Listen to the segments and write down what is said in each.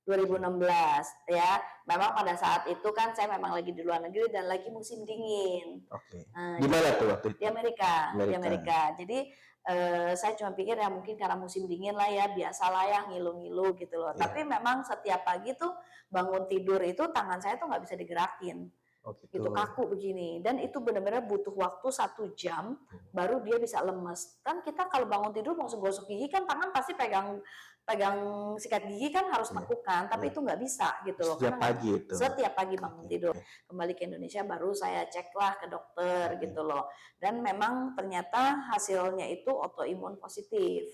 2016 ya. Memang pada saat itu kan saya memang lagi di luar negeri dan lagi musim dingin. Oke. Nah, Di mana tuh waktu di itu? Amerika, di Amerika. Amerika. Jadi saya cuma pikir ya mungkin karena musim dingin lah ya, biasalah ya ngilu-ngilu gitu loh. Tapi Iya. memang setiap pagi tuh bangun tidur itu tangan saya tuh nggak bisa digerakin Oh gitu, gitu. kaku begini, dan itu benar-benar butuh waktu 1 jam baru dia bisa lemes. Kan kita kalau bangun tidur mau gosok gigi kan tangan pasti pegang pegang sikat gigi kan harus Iya, tekukan, tapi iya. itu nggak bisa gitu loh, Setiap karena pagi itu? setiap pagi bangun Oke, tidur. oke. Kembali ke Indonesia baru saya ceklah ke dokter Oke. gitu loh, dan memang ternyata hasilnya itu autoimun positif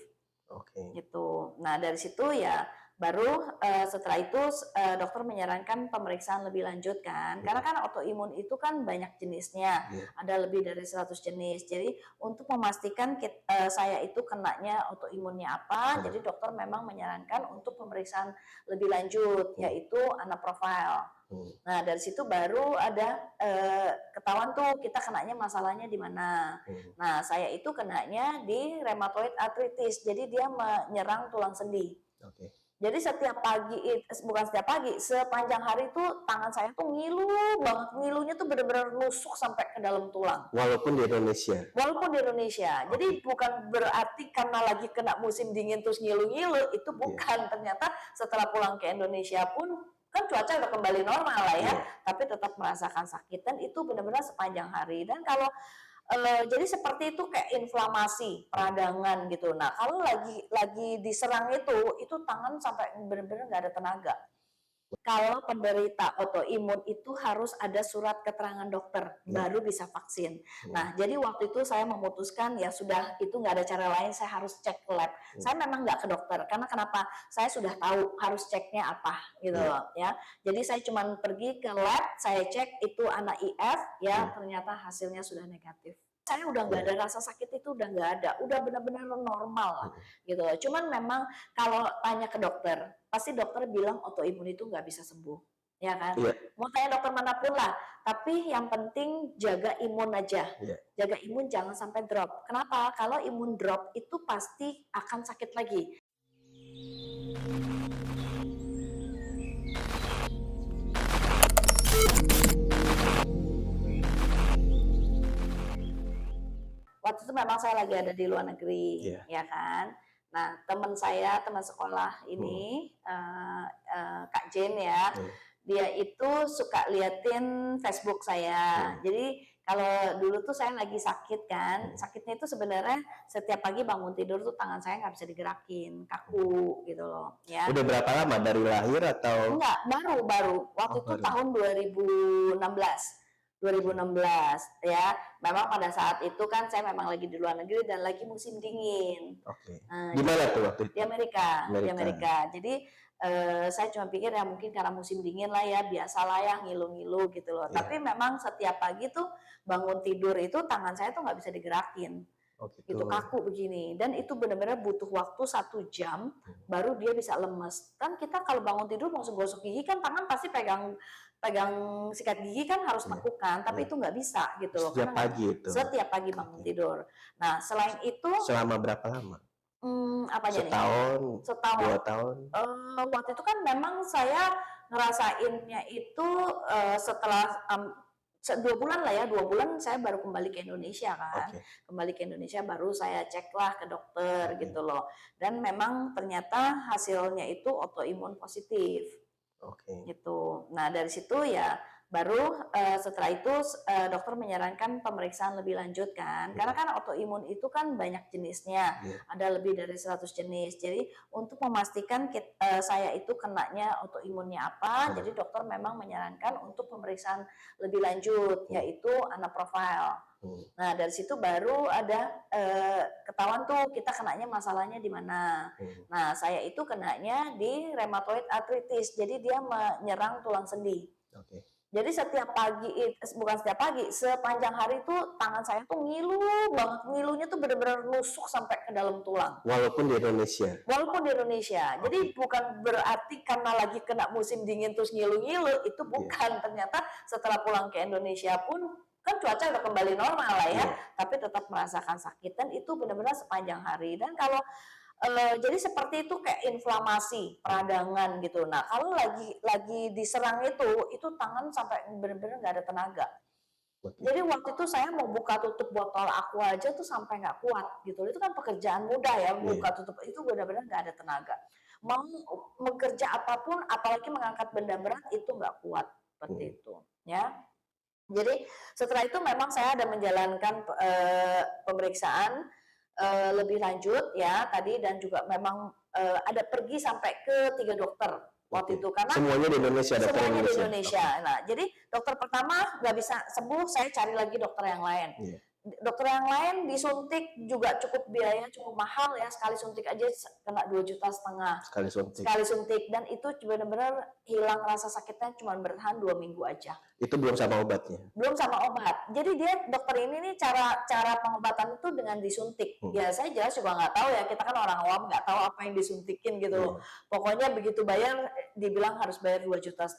Oke. gitu. Nah dari situ ya baru setelah itu dokter menyarankan pemeriksaan lebih lanjut kan, karena Iya. kan autoimun itu kan banyak jenisnya, Iya. ada lebih dari 100 jenis. Jadi untuk memastikan saya itu kenanya autoimunnya apa, jadi dokter memang menyarankan untuk pemeriksaan lebih lanjut, Iya. yaitu anaprofile. Hmm. Nah dari situ baru ada ketahuan tuh kita kenanya masalahnya di mana. Hmm. Nah saya itu kenanya di rheumatoid arthritis, jadi dia menyerang tulang sendi. Oke. Jadi setiap pagi, bukan setiap pagi, sepanjang hari itu tangan saya tuh ngilu banget, ngilunya tuh bener-bener nusuk sampai ke dalam tulang. Walaupun di Indonesia? Walaupun di Indonesia. Oke. Jadi bukan berarti karena lagi kena musim dingin terus ngilu-ngilu, itu bukan. Ternyata setelah pulang ke Indonesia pun, kan cuaca udah kembali normal lah ya, tapi tetap merasakan sakit, dan itu benar-benar sepanjang hari. Dan kalau jadi seperti itu kayak inflamasi, peradangan gitu. Nah kalau lagi diserang itu tangan sampai benar-benar nggak ada tenaga. Kalau penderita autoimun itu harus ada surat keterangan dokter, baru bisa vaksin. Nah, jadi waktu itu saya memutuskan ya sudah, itu nggak ada cara lain, saya harus cek ke lab. Saya memang nggak ke dokter, karena kenapa? Saya sudah tahu harus ceknya apa, gitu loh ya. Jadi saya cuma pergi ke lab, saya cek itu anak IF, ya ternyata hasilnya sudah negatif. Saya udah nggak ada rasa sakit, itu udah nggak ada, udah benar-benar normal lah, gitu loh. Cuman memang kalau tanya ke dokter, pasti dokter bilang autoimun itu nggak bisa sembuh, ya kan? Iya. Mau tanya dokter manapun lah, tapi yang penting jaga imun aja. Iya. Jaga imun jangan sampai drop. Kenapa? Kalau imun drop itu pasti akan sakit lagi. Waktu itu memang saya lagi ada di luar negeri, ya kan. Nah teman saya, teman sekolah ini, Kak Jane ya, dia itu suka liatin Facebook saya. Jadi kalau dulu tuh saya lagi sakit kan, sakitnya itu sebenarnya setiap pagi bangun tidur tuh tangan saya nggak bisa digerakin, kaku gitu loh. Ya. Udah berapa lama, dari lahir atau? Enggak, baru. Waktu itu tahun 2016. 2016 ya. Memang pada saat itu kan saya memang lagi di luar negeri dan lagi musim dingin. Oke. Di mana tuh waktu itu? Di Amerika, Amerika. di Amerika. Jadi saya cuma pikir ya mungkin karena musim dingin lah ya, biasalah ya ngilu-ngilu gitu loh. Tapi memang setiap pagi tuh bangun tidur itu tangan saya tuh nggak bisa digerakin. Oh gitu. Gitu, kaku begini, dan itu benar-benar butuh waktu 1 jam baru dia bisa lemes. Kan kita kalau bangun tidur mau gosok gigi kan tangan pasti pegang sikat gigi kan harus tekukan, tapi itu nggak bisa gitu loh. Setiap pagi itu? Setiap pagi bangun tidur. Nah selain itu, selama berapa lama? Apanya nih? Setahun? 2 tahun? Waktu itu kan memang saya ngerasainnya itu setelah 2 bulan lah ya, 2 bulan saya baru kembali ke Indonesia kan. Kembali ke Indonesia baru saya ceklah ke dokter gitu loh. Dan memang ternyata hasilnya itu autoimun positif. Gitu. Nah dari situ ya baru setelah itu dokter menyarankan pemeriksaan lebih lanjut kan, karena kan autoimun itu kan banyak jenisnya, ada lebih dari 100 jenis. Jadi untuk memastikan saya itu kenanya autoimunnya apa, jadi dokter memang menyarankan untuk pemeriksaan lebih lanjut, yaitu anaprofile. Nah dari situ baru ada ketahuan tuh kita kenanya masalahnya di mana. Nah saya itu kenanya di rheumatoid arthritis, jadi dia menyerang tulang sendi. Jadi setiap pagi, bukan setiap pagi, sepanjang hari itu tangan saya tuh ngilu banget, ngilunya tuh bener-bener nusuk sampai ke dalam tulang. Walaupun di Indonesia? Walaupun di Indonesia. Jadi bukan berarti karena lagi kena musim dingin terus ngilu-ngilu, itu bukan. Ternyata setelah pulang ke Indonesia pun, kan cuaca udah kembali normal lah ya, tapi tetap merasakan sakit, dan itu benar-benar sepanjang hari. Dan kalau Jadi seperti itu kayak inflamasi, peradangan gitu. Nah, kalau lagi diserang itu tangan sampai benar-benar nggak ada tenaga. Jadi waktu itu saya mau buka tutup botol aqua aja tuh sampai nggak kuat gitu. Itu kan pekerjaan mudah ya, buka tutup itu benar-benar nggak ada tenaga. Mau bekerja apapun, apalagi mengangkat benda berat itu nggak kuat seperti itu, ya. Jadi setelah itu memang saya ada menjalankan pemeriksaan lebih lanjut ya tadi, dan juga memang ada pergi sampai ke 3 dokter waktu itu karena semuanya di Indonesia, semuanya di Indonesia. Nah, jadi dokter pertama nggak bisa sembuh, saya cari lagi dokter yang lain. Dokter yang lain disuntik juga cukup biaya cukup mahal ya, sekali suntik aja kena 2,5 juta sekali suntik, dan itu benar-benar hilang rasa sakitnya cuma bertahan 2 minggu aja. Itu belum sama obatnya? Belum sama obat. Jadi dia dokter ini nih cara pengobatan itu dengan disuntik. Ya saya jelas juga nggak tahu ya, kita kan orang awam nggak tahu apa yang disuntikin gitu. Pokoknya begitu bayar dibilang harus bayar 2,5 juta.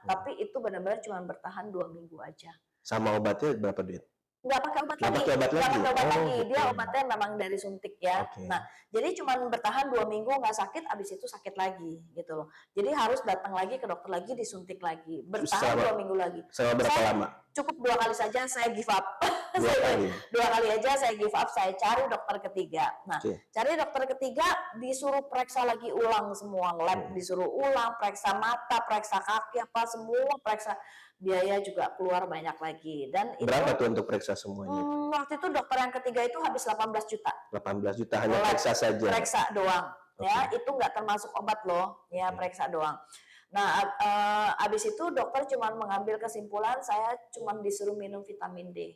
Tapi itu benar-benar cuma bertahan 2 minggu aja. Sama obatnya berapa duit? Nggak pakai obat lagi. Dia obatnya memang dari suntik ya. Nah, jadi cuma bertahan 2 minggu nggak sakit, abis itu sakit lagi gitu loh. Jadi harus datang lagi ke dokter lagi, disuntik lagi, bertahan 2 minggu lagi. Selama berapa lama? Cukup 2 kali saja saya give up. 2 kali? 2 kali aja saya give up, saya cari dokter ketiga. Nah, cari dokter ketiga, disuruh periksa lagi ulang semua lab, disuruh ulang, periksa mata, periksa kaki, apa semua periksa. Biaya juga keluar banyak lagi. Dan berapa tuh untuk periksa semuanya? Waktu itu dokter yang ketiga itu habis 18 juta. 18 juta hanya periksa saja? Periksa doang. Ya, itu nggak termasuk obat loh, ya periksa doang. Nah, habis itu dokter cuma mengambil kesimpulan saya cuma disuruh minum vitamin D.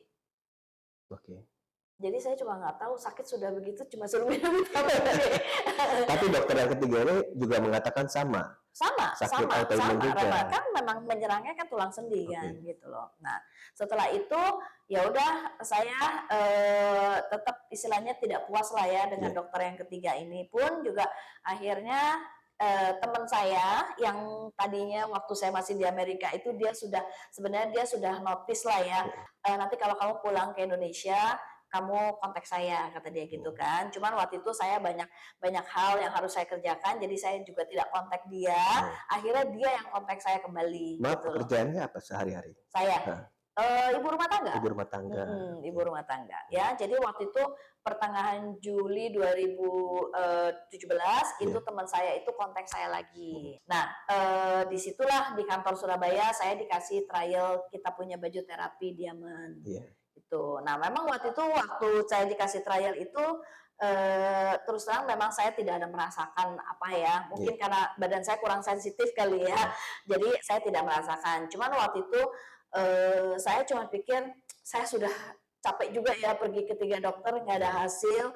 Jadi saya cuma nggak tahu sakit sudah begitu cuma suruh minum vitamin D. Tapi dokter yang ketiga ini juga mengatakan sama sakit autoimun juga. Kan memang menyerangnya kan tulang sendi kan gitu loh. Nah, setelah itu ya udah saya tetap istilahnya tidak puas lah ya dengan dokter yang ketiga ini, pun juga akhirnya teman saya yang tadinya waktu saya masih di Amerika itu dia sudah notice lah ya, nanti kalau kamu pulang ke Indonesia kamu kontak saya, kata dia gitu kan. Cuman waktu itu saya banyak hal yang harus saya kerjakan, jadi saya juga tidak kontak dia. Akhirnya dia yang kontak saya kembali. Gitu pekerjaannya apa sehari-hari? Saya ibu rumah tangga. Ibu rumah tangga. Ibu rumah tangga. Ya, jadi waktu itu pertengahan Juli 2017 itu teman saya itu kontak saya lagi. Nah, disitulah di kantor Surabaya saya dikasih trial kita punya baju terapi Diamond. Gitu. Nah, memang waktu saya dikasih trial itu terus terang memang saya tidak ada merasakan apa ya, mungkin karena badan saya kurang sensitif kali ya, jadi saya tidak merasakan. Cuman waktu itu saya cuma pikir saya sudah capek juga ya pergi ke 3 dokter nggak ada hasil.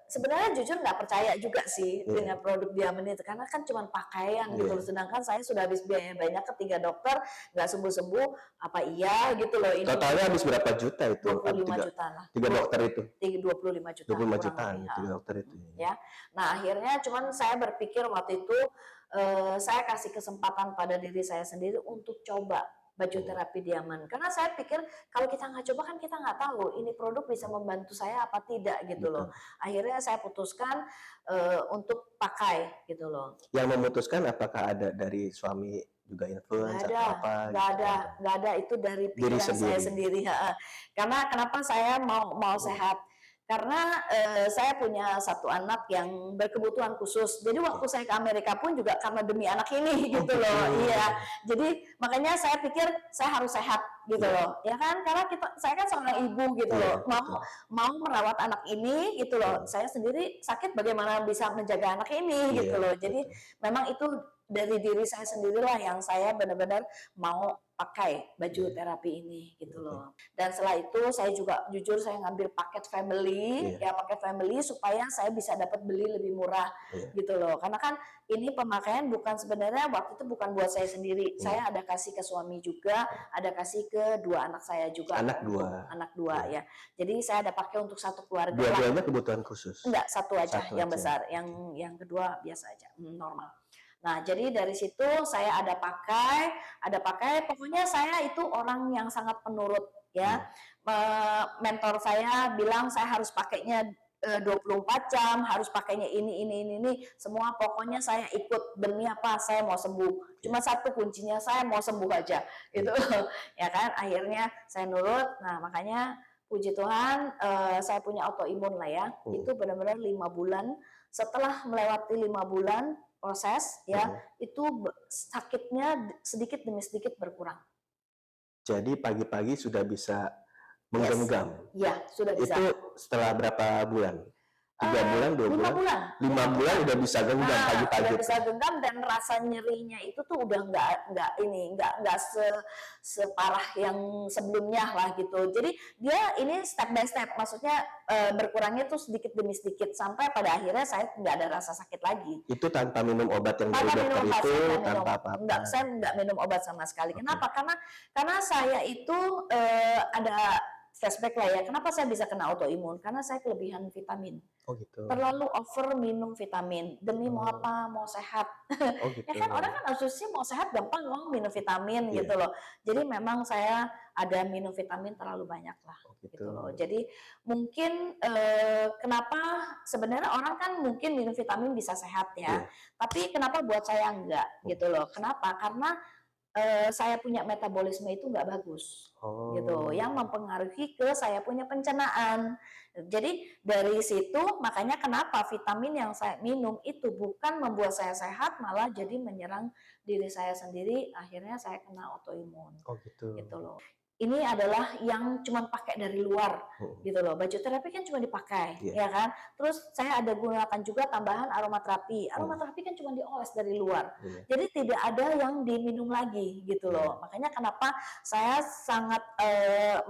Sebenarnya jujur nggak percaya juga sih dengan produk Diamond itu, karena kan cuma pakaian gitu loh. Sedangkan saya sudah habis biaya banyak ke 3 dokter nggak sembuh-sembuh, apa iya gitu loh. Ini totalnya habis berapa juta itu? 25 juta lah. 3 dokter itu? 25 juta. 25 jutaan 3 dokter itu. Ya. Nah, akhirnya cuman saya berpikir waktu itu saya kasih kesempatan pada diri saya sendiri untuk coba baju terapi Diamond, karena saya pikir kalau kita nggak coba kan kita nggak tahu ini produk bisa membantu saya apa tidak gitu loh. Akhirnya saya putuskan untuk pakai gitu loh. Yang memutuskan apakah ada dari suami juga influence atau apa? Nggak ada, itu dari pikiran saya sendiri. Karena kenapa saya mau sehat? Karena saya punya satu anak yang berkebutuhan khusus. Jadi waktu saya ke Amerika pun juga karena demi anak ini gitu loh. Iya. Jadi makanya saya pikir saya harus sehat gitu loh. Ya kan? Karena saya kan seorang ibu gitu loh. Mau merawat anak ini gitu loh. Saya sendiri sakit bagaimana bisa menjaga anak ini gitu loh. Jadi memang itu dari diri saya sendirilah yang saya benar-benar mau pakai baju terapi ini gitu loh. Dan setelah itu saya juga jujur saya ngambil paket family, ya paket family supaya saya bisa dapat beli lebih murah gitu loh. Karena kan ini pemakaian bukan sebenarnya waktu itu bukan buat saya sendiri. Saya ada kasih ke suami juga, ada kasih ke 2 anak saya juga. Anak 2 ya. Jadi saya ada pakai untuk satu keluarga. Dua-duanya kebutuhan khusus? Enggak, satu aja yang besar. Yang kedua biasa aja, normal. Nah, jadi dari situ saya ada pakai, pokoknya saya itu orang yang sangat penurut ya. Mentor saya bilang saya harus pakainya 24 jam harus pakainya ini, semua pokoknya saya ikut demi apa? Saya mau sembuh. Cuma satu kuncinya, saya mau sembuh aja, gitu. Ya kan? Akhirnya saya nurut. Nah, makanya puji Tuhan, saya punya autoimun lah ya. Itu benar-benar 5 bulan. Setelah melewati 5 bulan proses, ya, itu sakitnya sedikit demi sedikit berkurang. Jadi pagi-pagi sudah bisa menggenggam. Ya, sudah bisa. Itu setelah berapa bulan? 3 bulan, 2 5 bulan? 5 bulan. bulan udah bisa genggam pagi-pagi. Udah bisa genggam dan rasa nyerinya itu tuh udah nggak separah yang sebelumnya lah gitu. Jadi dia ini step by step, maksudnya berkurangnya tuh sedikit demi sedikit sampai pada akhirnya saya nggak ada rasa sakit lagi. Itu tanpa minum obat yang dari dokter itu, tanpa apa-apa? Enggak, saya nggak minum obat sama sekali. Kenapa? Karena saya itu ada flashback lah ya. Kenapa saya bisa kena autoimun? Karena saya kelebihan vitamin. Oh gitu. Terlalu over minum vitamin. Demi mau apa? Mau sehat. Oh gitu. Ya kan orang kan asumsi mau sehat gampang loh minum vitamin gitu loh. Jadi memang saya ada minum vitamin terlalu banyak lah. Gitu loh. Jadi mungkin kenapa sebenarnya orang kan mungkin minum vitamin bisa sehat ya. Tapi kenapa buat saya enggak gitu loh. Kenapa? Karena saya punya metabolisme itu nggak bagus, gitu, yang mempengaruhi ke saya punya pencernaan. Jadi dari situ makanya kenapa vitamin yang saya minum itu bukan membuat saya sehat, malah jadi menyerang diri saya sendiri. Akhirnya saya kena autoimun. Oh gitu. Gitu loh. Ini adalah yang cuma pakai dari luar, gitu loh. Baju terapi kan cuma dipakai, ya kan. Terus saya ada gunakan juga tambahan aromaterapi. Aromaterapi kan cuma dioles dari luar. Jadi tidak ada yang diminum lagi, gitu loh. Makanya kenapa saya sangat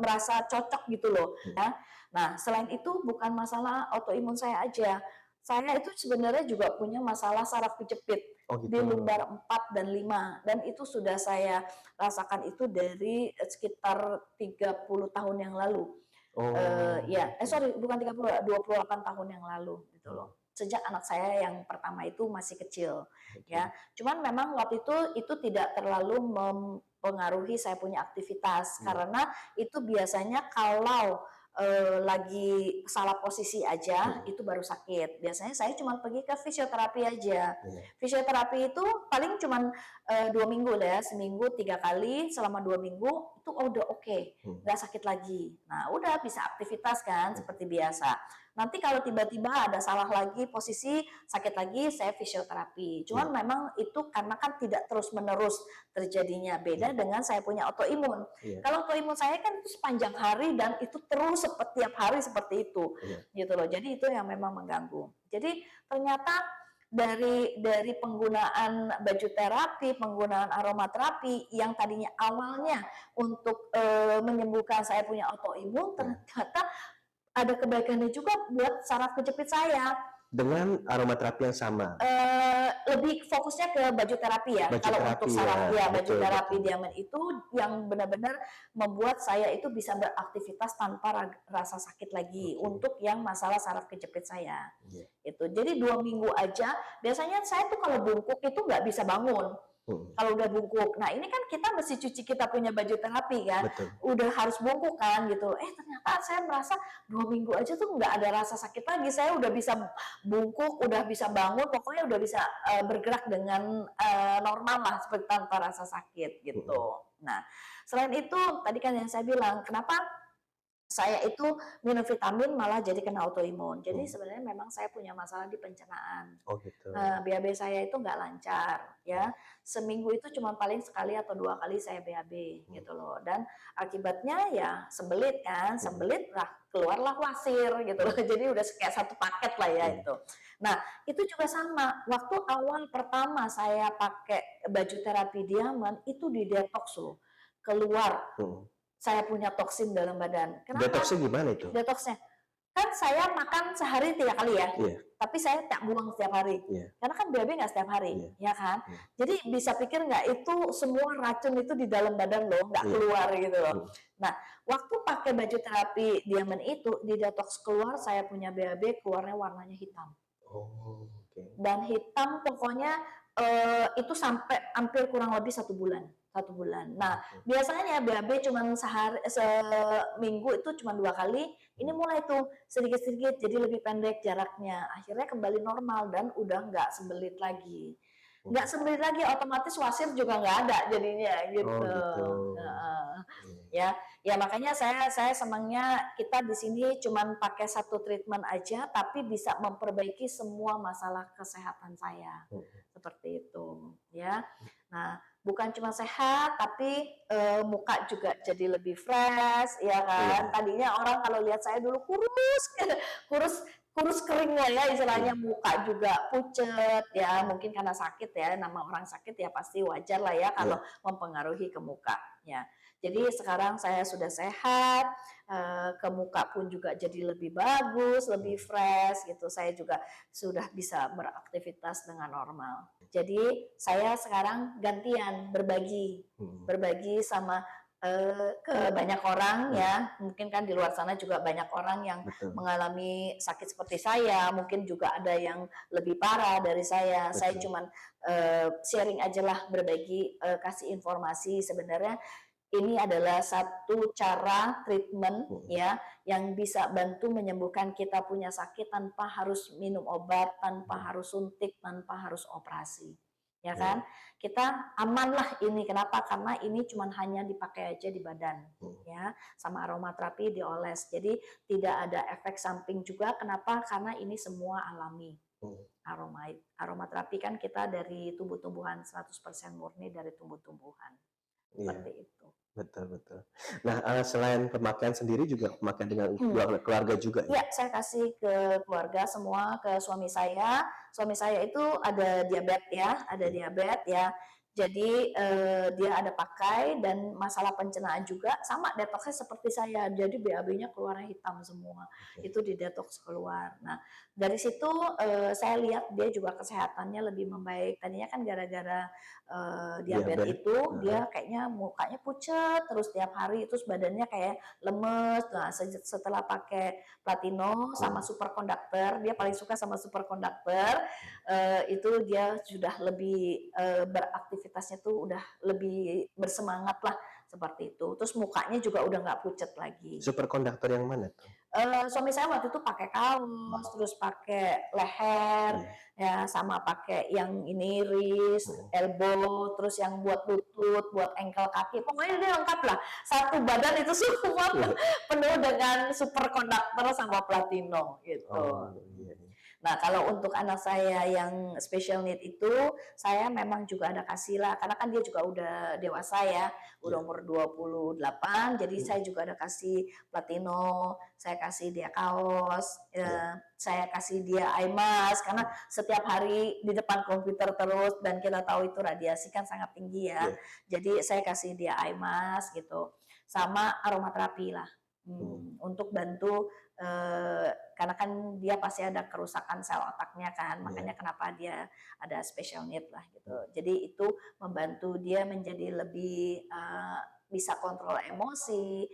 merasa cocok gitu loh. Ya. Nah, selain itu bukan masalah autoimun saya aja. Saya itu sebenarnya juga punya masalah saraf kejepit. Di lumbar 4 dan 5, dan itu sudah saya rasakan itu dari sekitar 30 tahun yang lalu. Bukan 30, 28 tahun yang lalu gitu loh. Sejak anak saya yang pertama itu masih kecil, ya. Cuman memang waktu itu tidak terlalu mempengaruhi saya punya aktivitas karena itu biasanya kalau lagi salah posisi aja itu baru sakit. Biasanya saya cuma pergi ke fisioterapi aja. Fisioterapi itu paling cuma 2 minggu lah ya, seminggu 3 kali selama 2 minggu itu udah oke, nggak sakit lagi. Nah udah bisa aktivitas kan seperti biasa. Nanti kalau tiba-tiba ada salah lagi posisi sakit lagi, saya fisioterapi. Cuman memang itu karena kan tidak terus-menerus terjadinya, beda dengan saya punya autoimun. Kalau autoimun saya kan itu sepanjang hari dan itu terus setiap hari seperti itu, gitu loh. Jadi itu yang memang mengganggu. Jadi ternyata dari penggunaan baju terapi, penggunaan aromaterapi yang tadinya awalnya untuk menyembuhkan saya punya autoimun, ternyata ada kebaikannya juga buat saraf kejepit saya. Dengan aromaterapi yang sama? Lebih fokusnya ke baju terapi ya. Kalau untuk saraf ya, baju terapi Diamond itu yang benar-benar membuat saya itu bisa beraktivitas tanpa rasa sakit lagi untuk yang masalah saraf kejepit saya. Itu. Jadi 2 minggu aja. Biasanya saya tuh kalau bungkuk itu nggak bisa bangun. Kalau udah bungkuk, nah ini kan kita mesti cuci kita punya baju terapi kan, udah harus bungkuk kan gitu. Ternyata saya merasa 2 minggu aja tuh nggak ada rasa sakit lagi. Saya udah bisa bungkuk, udah bisa bangun, pokoknya udah bisa bergerak dengan normal lah, seperti tanpa rasa sakit gitu. Nah, selain itu tadi kan yang saya bilang, kenapa saya itu minum vitamin malah jadi kena autoimun. Jadi sebenarnya memang saya punya masalah di pencernaan. BAB saya itu nggak lancar, ya. Seminggu itu cuma paling sekali atau 2 kali saya BAB gitu loh. Dan akibatnya ya sembelit kan, sembelit lah keluarlah wasir gitu loh. Jadi udah kayak satu paket lah ya itu. Nah itu juga sama. Waktu awal pertama saya pakai baju terapi Diamond itu di detox loh, keluar. Saya punya toksin dalam badan. Kenapa? Detoxnya gimana itu? Detoxnya, kan saya makan sehari 3 kali ya, tapi saya tak buang setiap hari. Karena kan BAB nggak setiap hari, ya kan? Jadi bisa pikir nggak itu semua racun itu di dalam badan loh, nggak keluar gitu loh. Nah, waktu pakai baju terapi Diamond itu, di detox keluar, saya punya BAB keluarnya warnanya hitam. Dan hitam pokoknya itu sampai hampir kurang lebih 1 bulan. 1 bulan. Nah, biasanya BAB cuma seminggu itu cuma 2 kali. Ini mulai tuh sedikit-sedikit jadi lebih pendek jaraknya. Akhirnya kembali normal dan udah nggak sembelit lagi. Nggak sembelit lagi, otomatis wasir juga nggak ada jadinya gitu. Oh gitu. Ya, ya makanya saya senangnya kita di sini cuman pakai satu treatment aja, tapi bisa memperbaiki semua masalah kesehatan saya. Seperti itu, ya. Nah, bukan cuma sehat, tapi muka juga jadi lebih fresh, ya kan. Tadinya orang kalau lihat saya dulu kurus, kurus kering lah ya istilahnya, muka juga pucet ya, mungkin karena sakit ya, nama orang sakit ya pasti wajar lah ya kalau mempengaruhi ke muka ya. Jadi sekarang saya sudah sehat, ke muka pun juga jadi lebih bagus, lebih fresh gitu. Saya juga sudah bisa beraktivitas dengan normal. Jadi saya sekarang gantian berbagi sama ke banyak orang ya. Mungkin kan di luar sana juga banyak orang yang mengalami sakit seperti saya. Mungkin juga ada yang lebih parah dari saya. Saya cuman sharing aja lah, berbagi, kasih informasi. Sebenarnya ini adalah satu cara treatment ya yang bisa bantu menyembuhkan kita punya sakit tanpa harus minum obat, tanpa harus suntik, tanpa harus operasi. Ya kan? Kita aman lah ini. Kenapa? Karena ini cuma hanya dipakai aja di badan ya, sama aromaterapi dioles. Jadi tidak ada efek samping juga. Kenapa? Karena ini semua alami. Aromaterapi kan kita dari tumbuh-tumbuhan, 100% murni dari tumbuh-tumbuhan. Seperti itu. Betul. Nah, selain pemakaian sendiri juga pemakaian dengan keluarga juga ya? Iya, saya kasih ke keluarga semua, ke suami saya. Suami saya itu ada diabetes ya. Jadi dia ada pakai, dan masalah pencernaan juga sama, detoksnya seperti saya. Jadi BAB-nya keluarnya hitam semua. Itu di detoks keluar. Nah, dari situ saya lihat dia juga kesehatannya lebih membaik. Tadinya kan gara-gara diabetes itu dia kayaknya mukanya pucat terus tiap hari, terus badannya kayak lemes. Nah, setelah pakai Platino sama superkonduktor, dia paling suka sama superkonduktor, itu dia sudah lebih beraktivitasnya tuh udah lebih bersemangat lah, seperti itu. Terus mukanya juga udah nggak pucat lagi. Superkonduktor yang mana tuh? Suami saya waktu itu pakai kaos, terus pakai leher, ya sama pakai yang ini wrist, elbow, terus yang buat lutut, buat ankle kaki. Pokoknya dia lengkap lah. Satu badan itu semua penuh dengan superkonduktor sama platino gitu. Nah, kalau untuk anak saya yang special need itu, saya memang juga ada kasih lah, karena kan dia juga udah dewasa ya, udah umur 28, jadi saya juga ada kasih Platino, saya kasih dia kaos, saya kasih dia eye mask, karena setiap hari di depan komputer terus, dan kita tahu itu radiasi kan sangat tinggi ya, jadi saya kasih dia eye mask gitu, sama aromaterapi lah, untuk bantu, karena kan dia pasti ada kerusakan sel otaknya kan, makanya kenapa dia ada special need lah gitu. Jadi itu membantu dia menjadi lebih bisa kontrol emosi,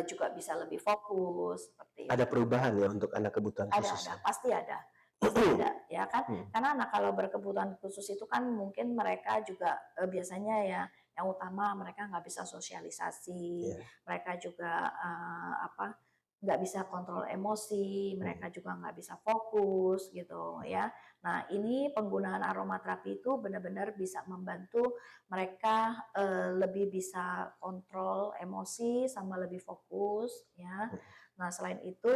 juga bisa lebih fokus seperti itu. Ada perubahan ya untuk anak kebutuhan khusus? Ada, pasti ada ya kan, karena anak kalau berkebutuhan khusus itu kan mungkin mereka juga biasanya ya yang utama mereka nggak bisa sosialisasi, mereka juga nggak bisa kontrol emosi, mereka juga nggak bisa fokus gitu ya. Nah, ini penggunaan aromaterapi itu benar-benar bisa membantu mereka lebih bisa kontrol emosi sama lebih fokus ya. Nah, selain itu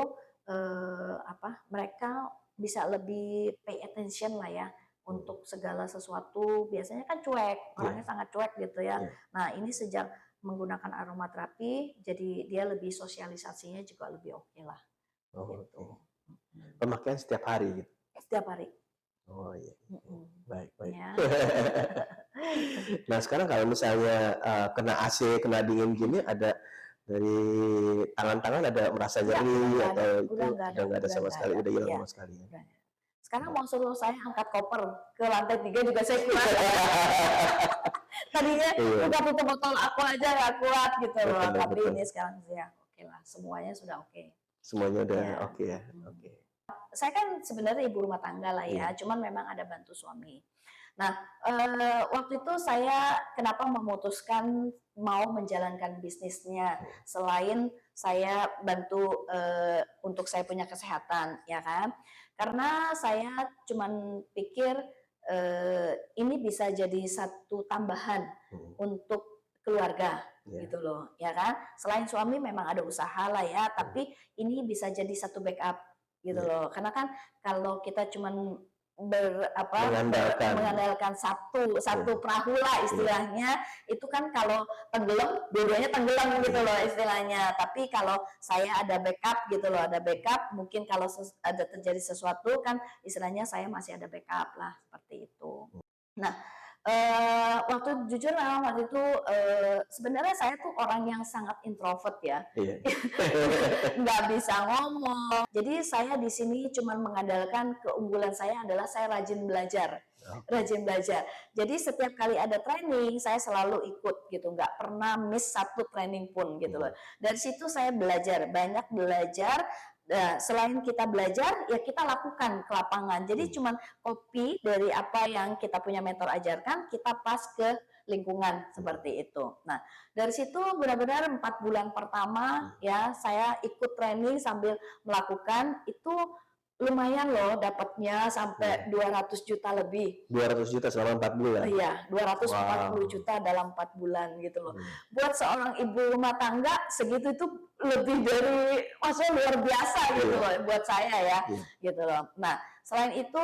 mereka bisa lebih pay attention lah ya untuk segala sesuatu. Biasanya kan cuek, orangnya sangat cuek gitu ya. Nah, ini sejak menggunakan aromaterapi, jadi dia lebih sosialisasinya juga lebih oke lah. Gitu. Pemakaian setiap hari gitu? Setiap hari. Oh iya, baik. Ya. Nah sekarang kalau misalnya kena AC, kena dingin gini, ada dari tangan-tangan ada merasa nyeri atau itu udah nggak ada sama sekali, udah hilang sama sekali. Sekarang mau suruh saya angkat koper ke lantai 3 juga saya kuat. Tadinya udah tutup botol aku aja nggak kuat gitu loh, tapi ini sekarang ya oke lah, semuanya sudah oke. Semuanya udah oke ya. Saya kan sebenarnya ibu rumah tangga lah ya, cuman memang ada bantu suami. Nah, waktu itu saya kenapa memutuskan mau menjalankan bisnisnya selain saya bantu untuk saya punya kesehatan, ya kan? Karena saya cuman pikir ini bisa jadi satu tambahan untuk keluarga gitu loh, ya kan? Selain suami memang ada usaha lah ya, tapi ini bisa jadi satu backup gitu loh. Karena kan kalau kita cuman mengandalkan satu perahu lah istilahnya, itu kan kalau tenggelam dua-duanya tenggelam gitu loh istilahnya. Tapi kalau saya ada backup gitu loh, ada backup, mungkin kalau ada terjadi sesuatu kan istilahnya saya masih ada backup lah, seperti itu. Nah, waktu itu sebenarnya saya tuh orang yang sangat introvert ya, nggak bisa ngomong. Jadi saya di sini cuma mengandalkan keunggulan saya adalah saya rajin belajar. Jadi setiap kali ada training saya selalu ikut gitu, nggak pernah miss satu training pun gitu loh. Dari situ saya banyak belajar. Nah, selain kita belajar, ya kita lakukan ke lapangan. Jadi cuman copy dari apa yang kita punya mentor ajarkan, kita pas ke lingkungan seperti itu. Nah, dari situ benar-benar 4 bulan pertama ya saya ikut training sambil melakukan itu lumayan loh dapatnya sampai 200 juta lebih. 200 juta selama 4 bulan? Iya, 240 juta dalam 4 bulan gitu loh. Buat seorang ibu rumah tangga segitu itu lebih dari maksudnya luar biasa gitu loh buat saya ya gitu loh. Nah, selain itu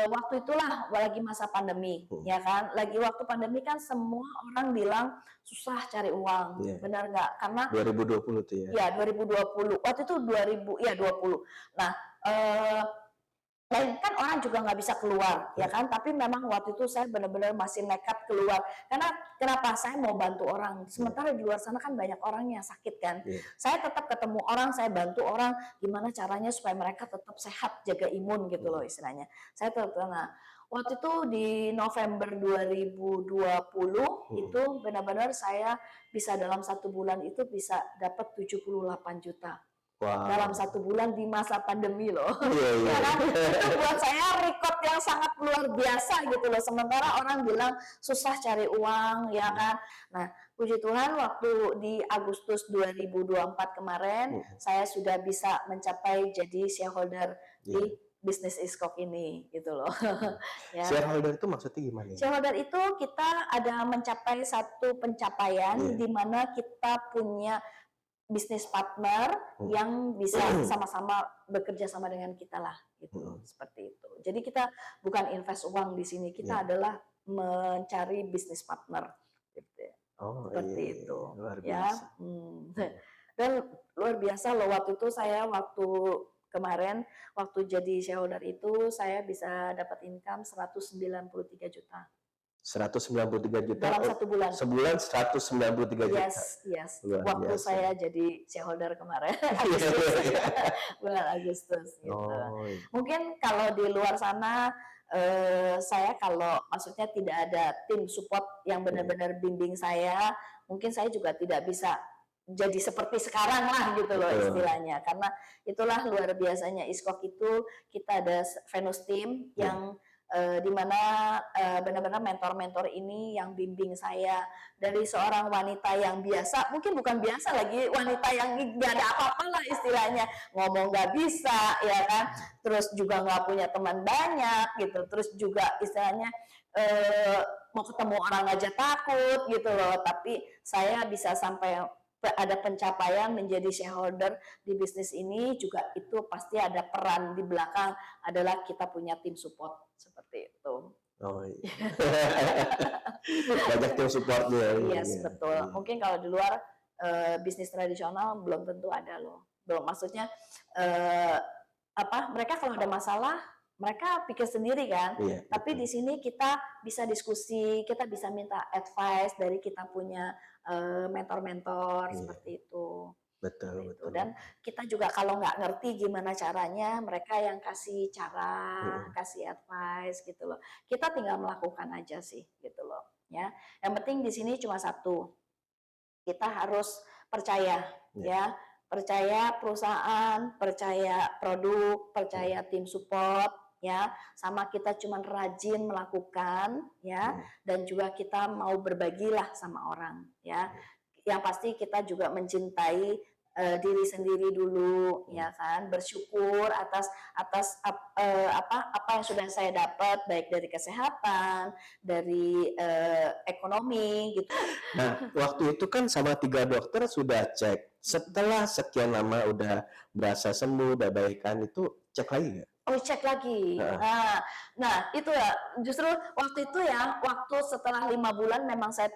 waktu itulah lagi masa pandemi ya kan. Lagi waktu pandemi kan semua orang bilang susah cari uang. Benar nggak? Karena 2020 tuh ya. Ya, 2020. Waktu itu 2020. Nah, kan orang juga nggak bisa keluar, ya kan? Tapi memang waktu itu saya benar-benar masih nekat keluar. Karena kenapa? Saya mau bantu orang. Sementara di luar sana kan banyak orang yang sakit kan. Saya tetap ketemu orang, saya bantu orang. Gimana caranya supaya mereka tetap sehat, jaga imun gitu loh istilahnya. Saya tetap, nah, waktu itu di November 2020 itu benar-benar saya bisa dalam 1 bulan itu bisa dapat 78 juta. Dalam 1 bulan di masa pandemi loh. Ya kan? Itu buat saya record yang sangat luar biasa gitu loh. Sementara orang bilang susah cari uang, ya kan. Nah, puji Tuhan waktu di Agustus 2024 kemarin saya sudah bisa mencapai jadi shareholder di bisnis Iskok ini gitu loh. Ya. Shareholder itu maksudnya gimana? Shareholder itu kita ada mencapai satu pencapaian di mana kita punya bisnis partner yang bisa sama-sama bekerja sama dengan kita lah gitu, seperti itu. Jadi kita bukan invest uang di sini, kita adalah mencari bisnis partner gitu. Seperti itu luar ya. Dan luar biasa loh waktu itu saya kemarin waktu jadi shareholder itu saya bisa dapat income 193 juta. 193 juta dalam 1 bulan. Sebulan 193 juta. Yes. Waktu saya jadi shareholder kemarin bulan Agustus gitu. Mungkin kalau di luar sana saya kalau maksudnya tidak ada tim support yang benar-benar bimbing saya, mungkin saya juga tidak bisa jadi seperti sekarang lah gitu loh istilahnya. Karena itulah luar biasanya Iskok itu kita ada Venus team yang di mana benar-benar mentor-mentor ini yang bimbing saya dari seorang wanita yang biasa, mungkin bukan biasa lagi, wanita yang nggak ada apa-apa lah istilahnya, ngomong nggak bisa ya kan, terus juga nggak punya teman banyak gitu, terus juga istilahnya mau ketemu orang aja takut gitu loh, tapi saya bisa sampai ada pencapaian menjadi shareholder di bisnis ini juga itu pasti ada peran di belakang adalah kita punya tim support seperti itu. Banyak tim supportnya. Yes, betul. Mungkin kalau di luar bisnis tradisional belum tentu ada loh. Belum, maksudnya mereka kalau ada masalah mereka pikir sendiri kan. Tapi di sini kita bisa diskusi, kita bisa minta advice dari kita punya mentor-mentor seperti itu. Betul. Dan kita juga kalau nggak ngerti gimana caranya, mereka yang kasih cara, kasih advice gitu loh. Kita tinggal melakukan aja sih gitu loh. Ya, yang penting di sini cuma satu, kita harus percaya, ya, percaya perusahaan, percaya produk, percaya tim support, ya, sama kita cuman rajin melakukan, ya, dan juga kita mau berbagilah sama orang, ya. Yang pasti kita juga mencintai diri sendiri dulu, ya kan, bersyukur atas apa yang sudah saya dapat, baik dari kesehatan, dari ekonomi, gitu. Nah, waktu itu kan sama 3 dokter sudah cek. Setelah sekian lama udah berasa sembuh, udah baikan, itu cek lagi nggak? Oh, cek lagi. Nah, itu ya, justru waktu itu ya, waktu setelah 5 bulan memang saya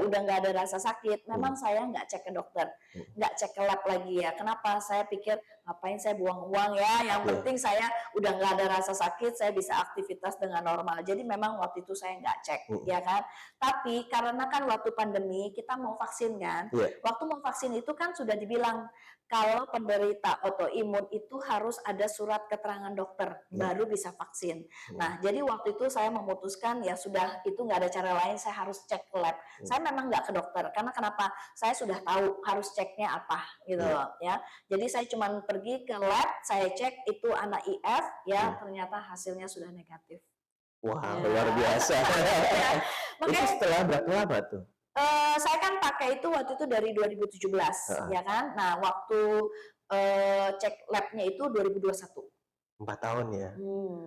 udah nggak ada rasa sakit, memang saya nggak cek ke dokter, nggak cek ke lab lagi ya. Kenapa? Saya pikir, ngapain saya buang uang ya, yang penting saya udah nggak ada rasa sakit, saya bisa aktivitas dengan normal. Jadi memang waktu itu saya nggak cek, ya kan. Tapi karena kan waktu pandemi, kita mau vaksin kan, waktu mau vaksin itu kan sudah dibilang, kalau penderita autoimun itu harus ada surat keterangan dokter baru bisa vaksin. Nah, jadi waktu itu saya memutuskan ya sudah, itu nggak ada cara lain, saya harus cek ke lab. Saya memang nggak ke dokter karena kenapa? Saya sudah tahu harus ceknya apa gitu loh, ya. Jadi saya cuma pergi ke lab, saya cek itu anak IF, ya ternyata hasilnya sudah negatif. Wah, luar biasa. Itu setelah berapa lama tuh? Saya kan pakai itu waktu itu dari 2017, ya kan. Nah, waktu cek labnya itu 2021. 4 tahun ya.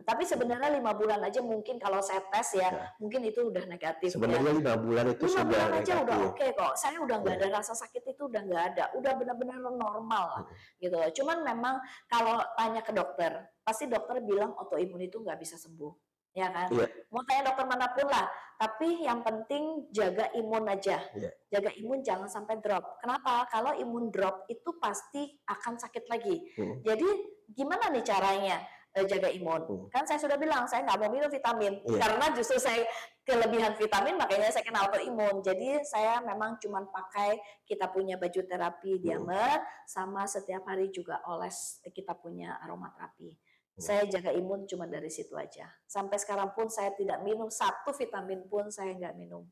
Tapi sebenarnya 5 bulan aja mungkin kalau saya tes ya, mungkin itu udah negatif. Sebenarnya 5 bulan itu 5 sudah bulan aja negatif. udah oke kok. Saya udah nggak ada rasa sakit, itu udah nggak ada, udah benar-benar normal lah, gitu. Cuman memang kalau tanya ke dokter, pasti dokter bilang autoimun itu nggak bisa sembuh, ya kan? Mau tanya dokter manapun lah, tapi yang penting jaga imun aja. Jaga imun, jangan sampai drop. Kenapa? Kalau imun drop itu pasti akan sakit lagi. Jadi gimana nih caranya jaga imun? Kan saya sudah bilang, saya nggak mau minum vitamin. Karena justru saya kelebihan vitamin, makanya saya kena autoimun. Jadi saya memang cuma pakai, kita punya baju terapi Diamet, sama setiap hari juga oles, kita punya aromaterapi. Saya jaga imun cuma dari situ aja. Sampai sekarang pun saya tidak minum satu vitamin pun, saya nggak minum.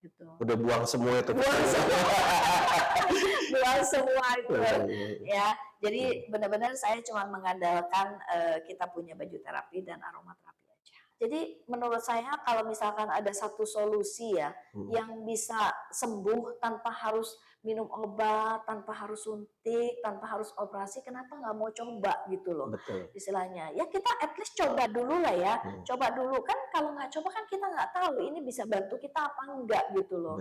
Gitu. Udah buang semua itu. Buang semua. Buang semua itu. Ya, jadi benar-benar saya cuma mengandalkan kita punya baju terapi dan aromaterapi aja. Jadi menurut saya kalau misalkan ada satu solusi ya yang bisa sembuh tanpa harus minum obat, tanpa harus suntik, tanpa harus operasi, kenapa nggak mau coba gitu loh. Istilahnya. Ya kita at least coba dulu lah ya. Coba dulu, kan kalau nggak coba kan kita nggak tahu ini bisa bantu kita apa enggak gitu loh.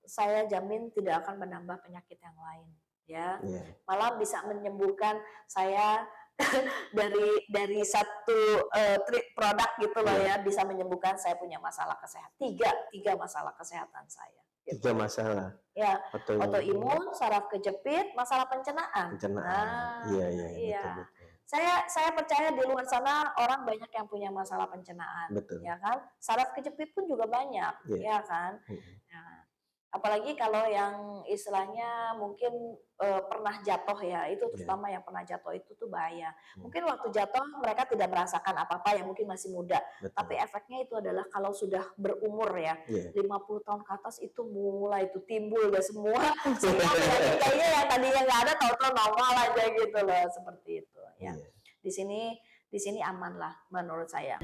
Saya jamin tidak akan menambah penyakit yang lain, ya. Malah bisa menyembuhkan saya dari satu produk gitu loh ya, bisa menyembuhkan saya punya masalah kesehatan. Tiga masalah kesehatan saya. Gitu. 3 masalah. Ya, autoimun, saraf kejepit, masalah pencernaan. Iya. Saya percaya di luar sana orang banyak yang punya masalah pencernaan, ya kan? Saraf kejepit pun juga banyak, ya kan? Nah, apalagi kalau yang istilahnya mungkin pernah jatuh ya, itu terutama yang pernah jatuh itu tuh bahaya. Mungkin waktu jatuh mereka tidak merasakan apa-apa ya, mungkin masih muda. Tapi efeknya itu adalah kalau sudah berumur ya, 50 tahun ke atas itu mulai itu timbul udah semua penyakit-penyakitnya yang tadinya nggak ada, tahu-tahu normal aja gitu loh, seperti itu ya. Di sini aman lah menurut saya.